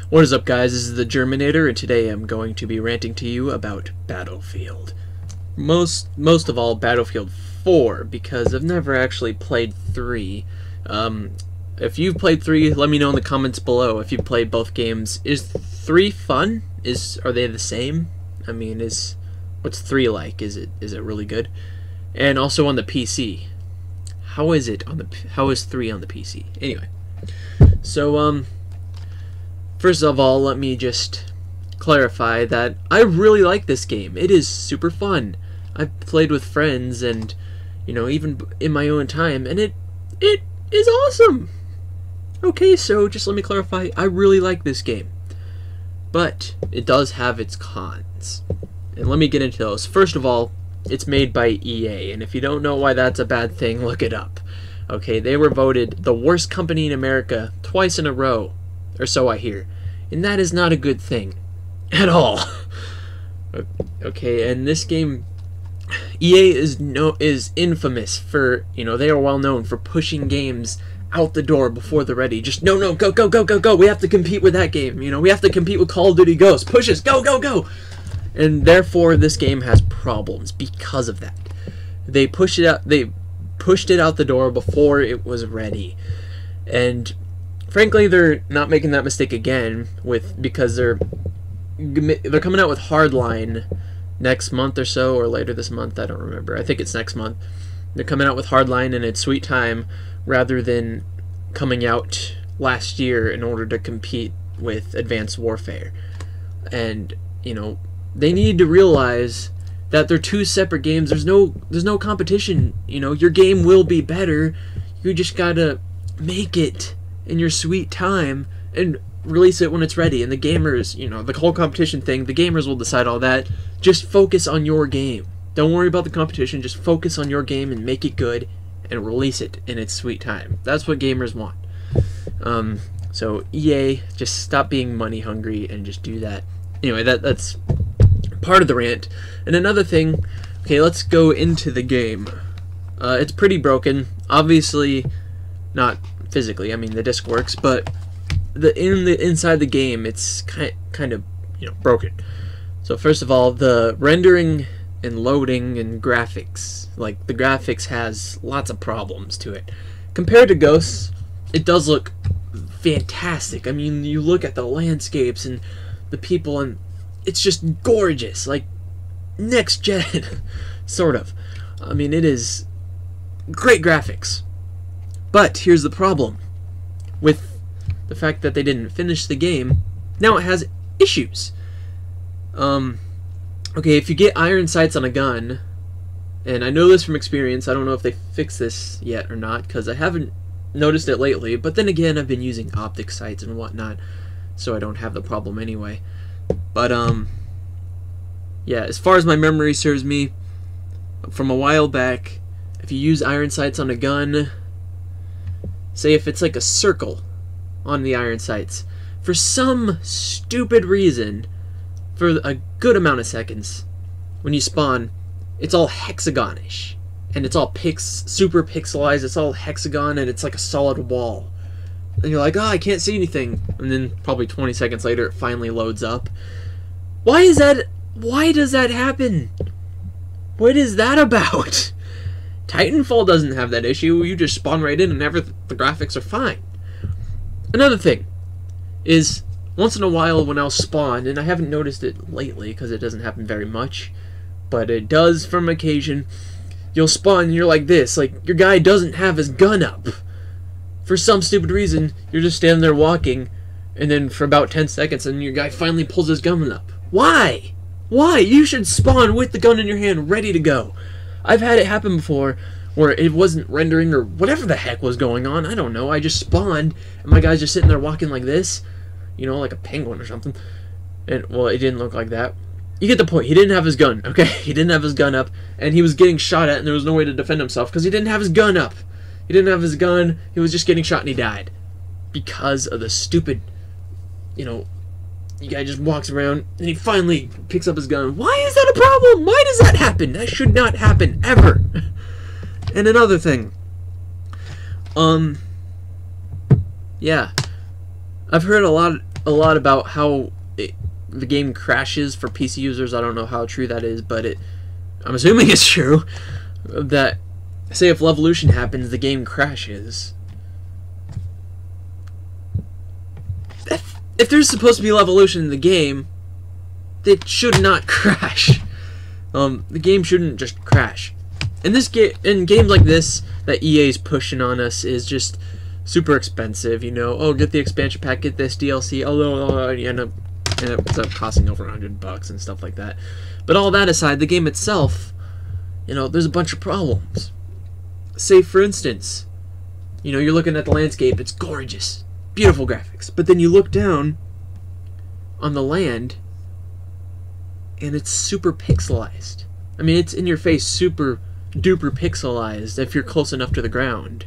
What is up, guys? This is the Germinator, and today I'm going to be ranting to you about Battlefield. Most of all, Battlefield 4, because I've never actually played 3. If you've played 3, let me know in the comments below if you've played both games. Is 3 fun? Are they the same? I mean, what's 3 like? Is it really good? And also on the PC. How is 3 on the PC? Anyway, so first of all, let me just clarify that I really like this game. It is super fun. I've played with friends and, you know, even in my own time, and it is awesome. Okay, so just let me clarify, I really like this game. But it does have its cons. And let me get into those. First of all, it's made by EA, and if you don't know why that's a bad thing, look it up. Okay, they were voted the worst company in America twice in a row, or so I hear. And that is not a good thing at all. Okay, and this game, EA is infamous for, you know, they are well known for pushing games out the door before they're ready. Just go, we have to compete with that game, you know, we have to compete with Call of Duty Ghosts. Push us, go. And therefore this game has problems because of that. They pushed it out the door before it was ready. And frankly, they're not making that mistake again because they're coming out with Hardline next month or so, or later this month, I don't remember. I think it's next month. They're coming out with Hardline in its sweet time rather than coming out last year in order to compete with Advanced Warfare. And, you know, they need to realize that they're two separate games. There's no competition. You know, your game will be better. You just gotta make it in your sweet time and release it when it's ready. And the gamers, you know, the whole competition thing, the gamers will decide all that. Just focus on your game. Don't worry about the competition. Just focus on your game and make it good and release it in its sweet time. That's what gamers want. So EA, just stop being money hungry and just do that. Anyway, that's part of the rant. And another thing, okay, let's go into the game. It's pretty broken. Obviously, not physically. I mean, the disc works, but inside the game, it's kind of, you know, broken. So first of all, the rendering and loading and graphics, like the graphics has lots of problems to it. Compared to Ghosts, it does look fantastic. I mean, you look at the landscapes and the people, and it's just gorgeous, like next gen, sort of. I mean, it is great graphics. But here's the problem with the fact that they didn't finish the game. Now it has issues. Okay, if you get iron sights on a gun, and I know this from experience, I don't know if they fixed this yet or not, because I haven't noticed it lately, but then again, I've been using optic sights and whatnot, so I don't have the problem anyway. But, yeah, as far as my memory serves me, from a while back, if you use iron sights on a gun, say if it's like a circle on the iron sights, for some stupid reason, for a good amount of seconds, when you spawn, it's all hexagonish, and it's all super pixelized, it's all hexagon, and it's like a solid wall. And you're like, oh, I can't see anything. And then probably 20 seconds later, it finally loads up. Why is that? Why does that happen? What is that about? Titanfall doesn't have that issue. You just spawn right in and the graphics are fine. Another thing is, once in a while when I'll spawn, and I haven't noticed it lately because it doesn't happen very much, but it does from occasion, you'll spawn and you're like this, like your guy doesn't have his gun up. For some stupid reason, you're just standing there walking, and then for about 10 seconds, and your guy finally pulls his gun up. Why? Why? You should spawn with the gun in your hand, ready to go. I've had it happen before, where it wasn't rendering or whatever the heck was going on. I don't know. I just spawned, and my guy's just sitting there walking like this, you know, like a penguin or something. And, well, it didn't look like that. You get the point. He didn't have his gun, okay? He didn't have his gun up, and he was getting shot at, and there was no way to defend himself because he didn't have his gun up. He didn't have his gun. He was just getting shot, and he died because of the stupid, you know, the guy just walks around, and he finally picks up his gun. Why is that a problem? Why does that happen? That should not happen, ever. And another thing. Yeah. I've heard a lot a lot about how the game crashes for PC users. I don't know how true that is, but I'm assuming it's true. That, say if Levolution happens, the game crashes. If there's supposed to be Levolution in the game, it should not crash. The game shouldn't just crash. And in games like this that EA's pushing on us is just super expensive. You know, oh, get the expansion pack, get this DLC. Although you end up costing over $100 and stuff like that. But all that aside, the game itself, you know, there's a bunch of problems. Say for instance, you know, you're looking at the landscape, it's gorgeous, beautiful graphics, but then you look down on the land and it's super pixelized. I mean, it's in your face, super duper pixelized if you're close enough to the ground.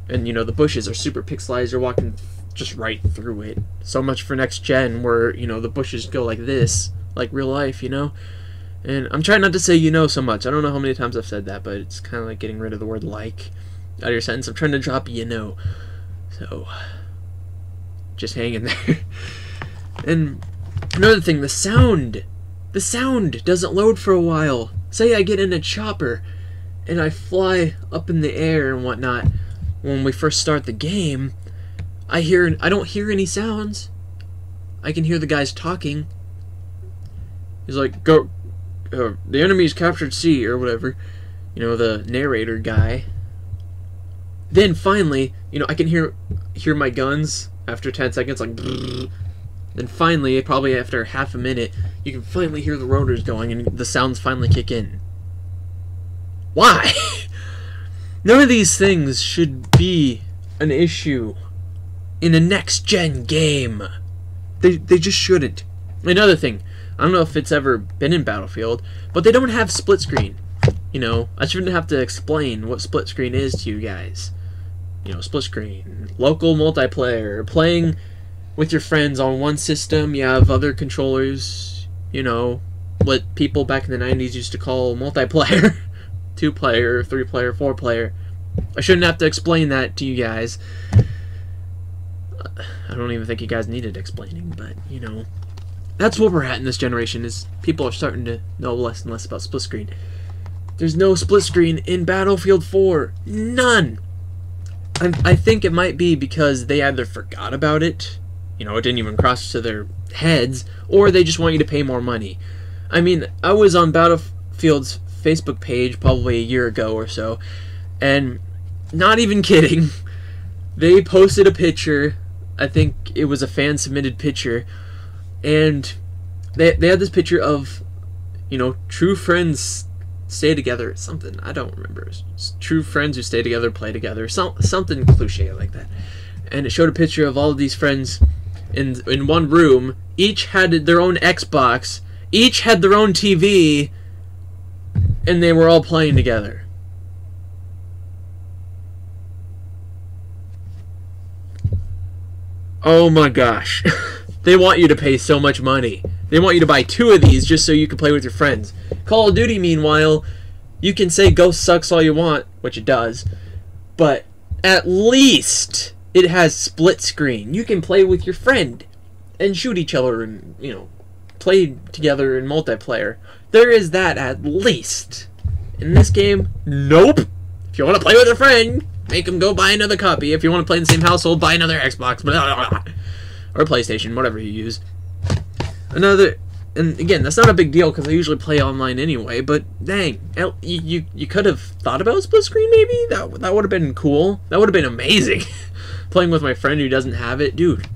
And you know, the bushes are super pixelized, you're walking just right through it. So much for next gen, where, you know, the bushes go like this, like real life, you know. And I'm trying not to say you know so much. I don't know how many times I've said that, but it's kind of like getting rid of the word like out of your sentence. I'm trying to drop you know. So just hang in there. And another thing, the sound doesn't load for a while. Say I get in a chopper and I fly up in the air and whatnot. When we first start the game, I don't hear any sounds. I can hear the guys talking. He's like, go, the enemy's captured C, or whatever. You know, the narrator guy. Then finally, you know, I can hear my guns after 10 seconds, like, brrr. Then finally, probably after half a minute, you can finally hear the rotors going and the sounds finally kick in. Why? None of these things should be an issue in a next-gen game. They just shouldn't. Another thing, I don't know if it's ever been in Battlefield, but they don't have split screen. You know, I shouldn't have to explain what split screen is to you guys. You know, split screen, local multiplayer, playing with your friends on one system. You have other controllers, you know, what people back in the 90s used to call multiplayer. 2-player, 3-player, 4-player. I shouldn't have to explain that to you guys. I don't even think you guys needed explaining, but, you know, that's where we're at in this generation, is people are starting to know less and less about split screen. There's no split screen in Battlefield 4. None! I think it might be because they either forgot about it, you know, it didn't even cross to their heads, or they just want you to pay more money. I mean, I was on Battlefield's Facebook page probably a year ago or so, and not even kidding, they posted a picture. I think it was a fan submitted picture, and they had this picture of, you know, true friends stay together, something, I don't remember, true friends who stay together play together, something cliche like that. And it showed a picture of all of these friends in one room. Each had their own Xbox, each had their own TV, and they were all playing together. Oh my gosh. They want you to pay so much money. They want you to buy 2 of these just so you can play with your friends. Call of Duty, meanwhile, you can say Ghost sucks all you want, which it does, but at least it has split screen. You can play with your friend and shoot each other and, you know, play together in multiplayer. There is that at least. In this game, nope. If you want to play with a friend, make them go buy another copy. If you want to play in the same household, buy another Xbox. Or PlayStation, whatever you use. And again, that's not a big deal because I usually play online anyway, but dang, you could have thought about split screen maybe? That would have been cool. That would have been amazing. Playing with my friend who doesn't have it. Dude,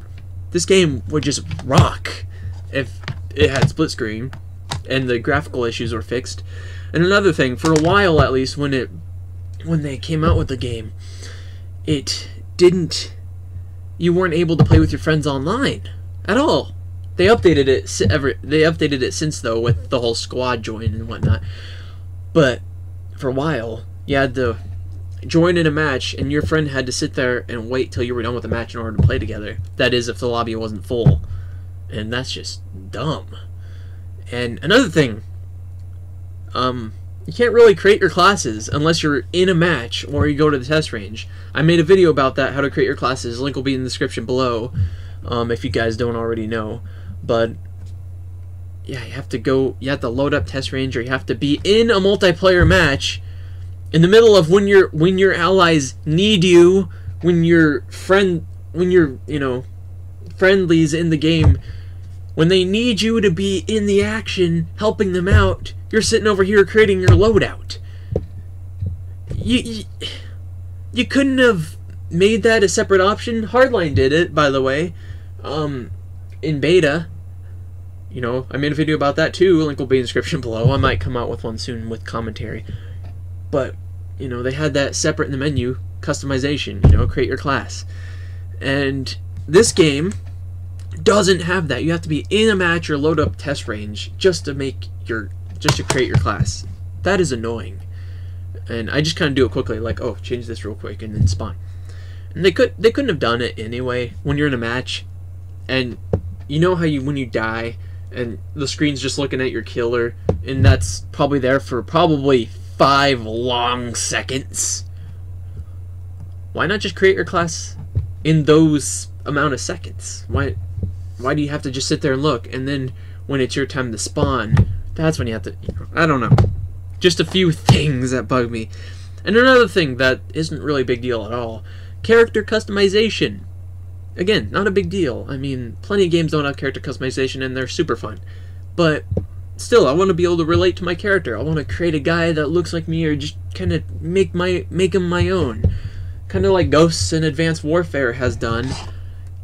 this game would just rock if it had split screen and the graphical issues were fixed. And another thing, for a while at least, when they came out with the game, you weren't able to play with your friends online at all. They updated it since, though, with the whole squad join and whatnot. But for a while, you had to join in a match, and your friend had to sit there and wait till you were done with the match in order to play together. That is, if the lobby wasn't full. And that's just dumb. And another thing, you can't really create your classes unless you're in a match or you go to the test range. I made a video about that, how to create your classes. Link will be in the description below. if you guys don't already know. But yeah, you have to load up test range, or you have to be in a multiplayer match in the middle of when your allies need you, when your friendlies in the game, when they need you to be in the action helping them out, you're sitting over here creating your loadout. You couldn't have made that a separate option. Hardline did it, by the way, in beta. You know, I made a video about that too. Link will be in the description below. I might come out with one soon with commentary. But, you know, they had that separate in the menu, customization, you know, create your class. And this game doesn't have that. You have to be in a match or load up test range just to create your class. That is annoying. And I just kind of do it quickly, like, oh, change this real quick and then spawn. And they couldn't have done it anyway when you're in a match. And you know how when you die and the screen's just looking at your killer, and that's probably there for probably 5 long seconds. Why not just create your class in those amount of seconds? Why do you have to just sit there and look, and then when it's your time to spawn, that's when you have to, I don't know. Just a few things that bug me. And another thing that isn't really a big deal at all, character customization. Again, not a big deal. I mean, plenty of games don't have character customization and they're super fun. But still, I want to be able to relate to my character. I want to create a guy that looks like me, or just kind of make him my own. Kind of like Ghosts and Advanced Warfare has done.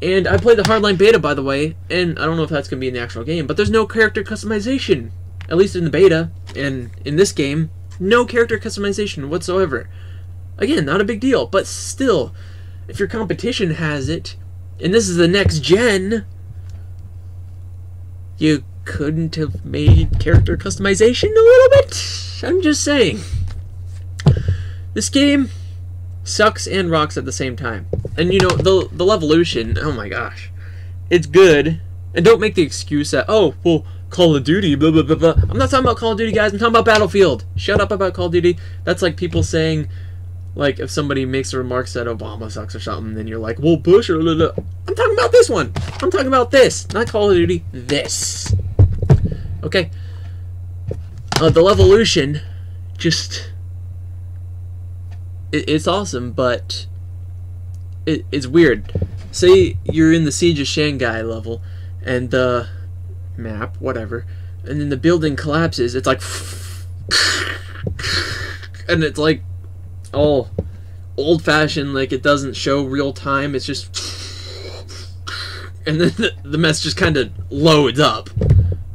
And I played the Hardline beta, by the way, and I don't know if that's going to be in the actual game, but there's no character customization. At least in the beta. And in this game, no character customization whatsoever. Again, not a big deal, but still, if your competition has it, and this is the next gen, you couldn't have made character customization a little bit? I'm just saying. This game sucks and rocks at the same time. And you know, the Levolution, oh my gosh, it's good. And don't make the excuse that, oh, well, Call of Duty, blah, blah, blah, blah. I'm not talking about Call of Duty, guys. I'm talking about Battlefield. Shut up about Call of Duty. That's like people saying, like, if somebody makes a remark that Obama sucks or something, then you're like, well, Bush, or blah, blah. I'm talking about this one. I'm talking about this. Not Call of Duty. This. Okay. The Levolution, just... It's awesome, but... It's weird. Say you're in the Siege of Shanghai level, and the map, whatever, and then the building collapses. It's like, and it's like all old-fashioned, like it doesn't show real time. It's just, and then the mess just kind of loads up.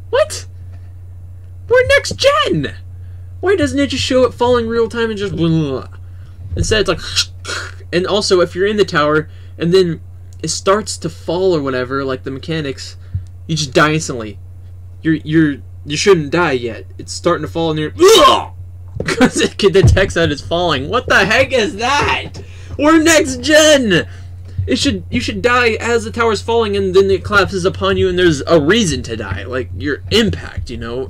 What? We're next gen. Why doesn't it just show it falling real time and just blah? Instead, it's like, and also if you're in the tower and then it starts to fall or whatever, like the mechanics, you just die instantly. You shouldn't die yet. It's starting to fall and you're because it detects that it's falling. What the heck is that? We're next gen. You should die as the tower's falling, and then it collapses upon you, and there's a reason to die, like your impact, you know,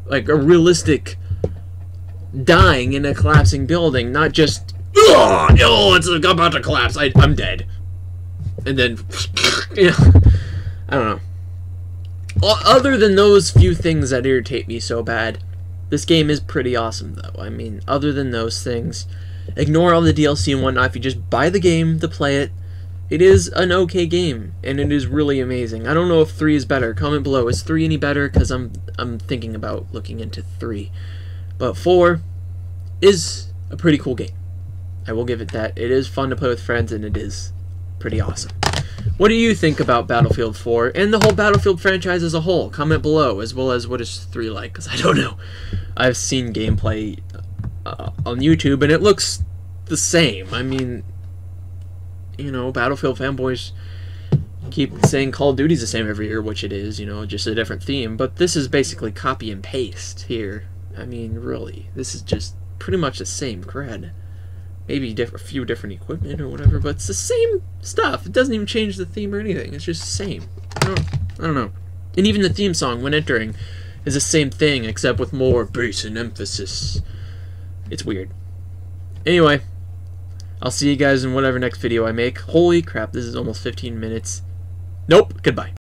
like a realistic dying in a collapsing building, not just oh, it's about to collapse. I'm dead, and then you know, I don't know. Other than those few things that irritate me so bad, this game is pretty awesome, though. I mean, other than those things, ignore all the DLC and whatnot. If you just buy the game to play it, it is an okay game, and it is really amazing. I don't know if 3 is better. Comment below. Is 3 any better? Because I'm thinking about looking into 3. But 4 is a pretty cool game. I will give it that. It is fun to play with friends, and it is pretty awesome. What do you think about Battlefield 4 and the whole Battlefield franchise as a whole? Comment below, as well as what is 3 like, because I don't know. I've seen gameplay on YouTube, and it looks the same. I mean, you know, Battlefield fanboys keep saying Call of Duty's the same every year, which it is, you know, just a different theme. But this is basically copy and paste here. I mean, really, this is just pretty much the same cred. Maybe a few different equipment or whatever, but it's the same stuff. It doesn't even change the theme or anything. It's just the same. I don't know. And even the theme song, when entering, is the same thing, except with more bass and emphasis. It's weird. Anyway, I'll see you guys in whatever next video I make. Holy crap, this is almost 15 minutes. Nope. Goodbye.